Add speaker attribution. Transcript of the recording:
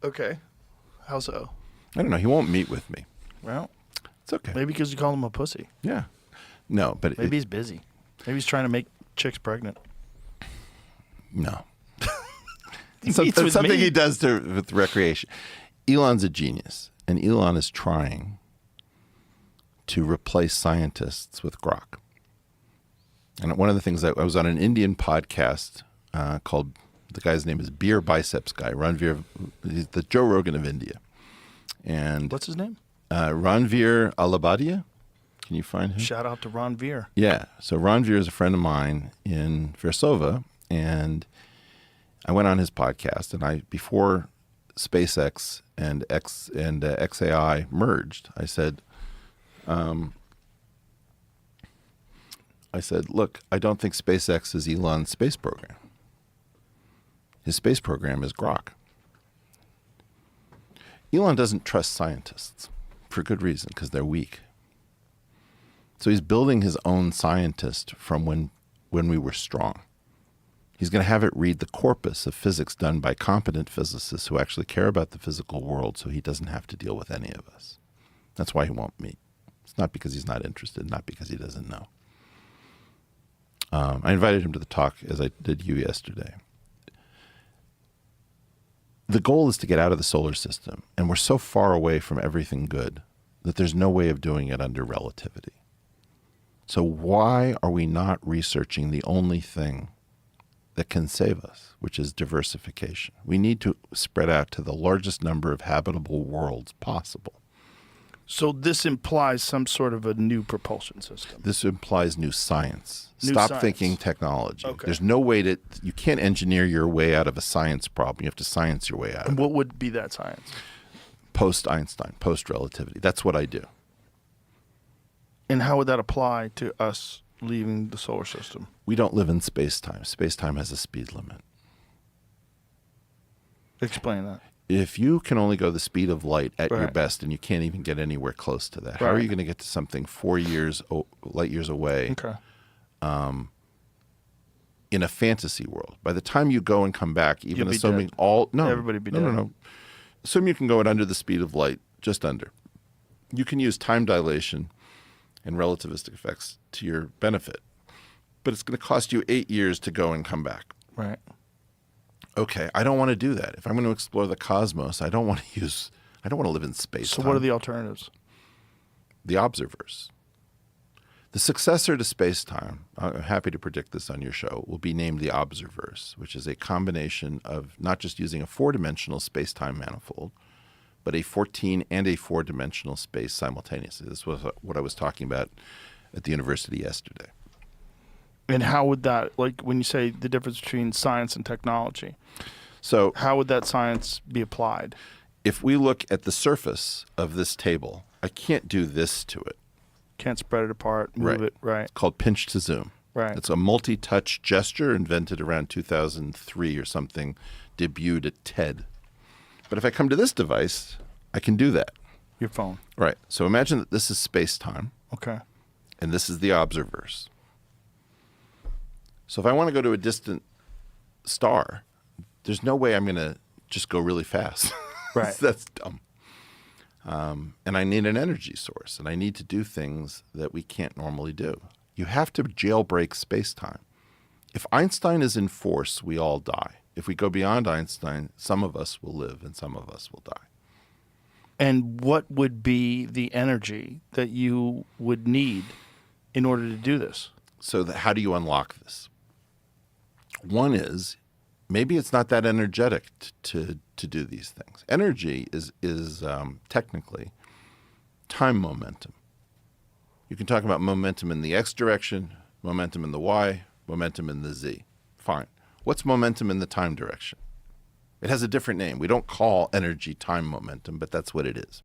Speaker 1: Okay. How so?
Speaker 2: I don't know. He won't meet with me.
Speaker 1: Well,
Speaker 2: It's okay.
Speaker 1: maybe because you call him a pussy.
Speaker 2: Yeah. No, but
Speaker 1: Maybe he's busy. Maybe he's trying to make chicks pregnant.
Speaker 2: no.
Speaker 1: He
Speaker 2: It's
Speaker 1: meets with
Speaker 2: something
Speaker 1: me.
Speaker 2: he does with recreation. Elon's a genius, and Elon is trying to replace scientists with Grok. And one of the things I was on an Indian podcast called, the guy's name is Beer Biceps Guy, Ranveer, he's the Joe Rogan of India. And
Speaker 1: What's his name?
Speaker 2: Ranveer Alabadia. Can you find him?
Speaker 1: Shout out to Ron Veer.
Speaker 2: Yeah. So Ranveer is a friend of mine in Versova, and I went on his podcast, and before SpaceX and XAI merged, I said, look, I don't think SpaceX is Elon's space program. His space program is Grok. Elon doesn't trust scientists for good reason, because they're weak. So he's building his own scientist from when we were strong. He's going to have it read the corpus of physics done by competent physicists who actually care about the physical world, so he doesn't have to deal with any of us. That's why he won't meet. It's not because he's not interested, not because he doesn't know. I invited him to the talk, as I did you yesterday. The goal is to get out of the solar system, and we're so far away from everything good that there's no way of doing it under relativity. So why are we not researching the only thing that can save us, which is diversification? We need to spread out to the largest number of habitable worlds possible.
Speaker 1: So this implies some sort of a new propulsion system.
Speaker 2: This implies new science.
Speaker 1: New
Speaker 2: Stop
Speaker 1: science.
Speaker 2: thinking technology.
Speaker 1: Okay.
Speaker 2: There's no way you can't engineer your way out of a science problem. You have to science your way out
Speaker 1: And
Speaker 2: of it.
Speaker 1: what would be that science?
Speaker 2: Post-Einstein, post-relativity. That's what I do.
Speaker 1: And how would that apply to us leaving the solar system?
Speaker 2: We don't live in space-time. Space-time has a speed limit.
Speaker 1: Explain that.
Speaker 2: If you can only go the speed of light at your
Speaker 1: Right.
Speaker 2: best, and you can't even get anywhere close to that, how are
Speaker 1: Right.
Speaker 2: you going to get to something 4 light years away
Speaker 1: Okay.
Speaker 2: in a fantasy world? By the time you go and come back, even
Speaker 1: You'll be
Speaker 2: assuming
Speaker 1: dead.
Speaker 2: no,
Speaker 1: Everybody be dead.
Speaker 2: no. Assume you can go at under the speed of light, just under. You can use time dilation and relativistic effects to your benefit, but it's going to cost you 8 years to go and come back.
Speaker 1: Right.
Speaker 2: Okay, I don't want to do that. If I'm going to explore the cosmos, I don't want to live in space.
Speaker 1: So what are the alternatives?
Speaker 2: The observers? The successor to space-time, I'm happy to predict this on your show, will be named the observers, which is a combination of not just using a 4-dimensional space-time manifold, but a 14 and a 4-dimensional space simultaneously. This was what I was talking about at the university yesterday.
Speaker 1: And how would that, like when you say the difference between science and technology,
Speaker 2: So
Speaker 1: how would that science be applied?
Speaker 2: if we look at the surface of this table, I can't do this to it.
Speaker 1: Can't spread it apart, move
Speaker 2: Right.
Speaker 1: it, right?
Speaker 2: It's called pinch to zoom.
Speaker 1: Right.
Speaker 2: It's a multi-touch gesture invented around 2003 or something, debuted at TED. But if I come to this device, I can do that.
Speaker 1: Your phone.
Speaker 2: Right. So imagine that this is space-time,
Speaker 1: Okay.
Speaker 2: and this is the observers. So if I want to go to a distant star, there's no way I'm going to just go really fast.
Speaker 1: Right.
Speaker 2: That's dumb. And I need an energy source, and I need to do things that we can't normally do. You have to jailbreak space-time. If Einstein is in force, we all die. If we go beyond Einstein, some of us will live and some of us will die.
Speaker 1: And what would be the energy that you would need in order to do this?
Speaker 2: So how do you unlock this? One is, maybe it's not that energetic to do these things. Energy is technically time momentum. You can talk about momentum in the X direction, momentum in the Y, momentum in the Z. Fine. What's momentum in the time direction? It has a different name. We don't call energy time momentum, but that's what it is.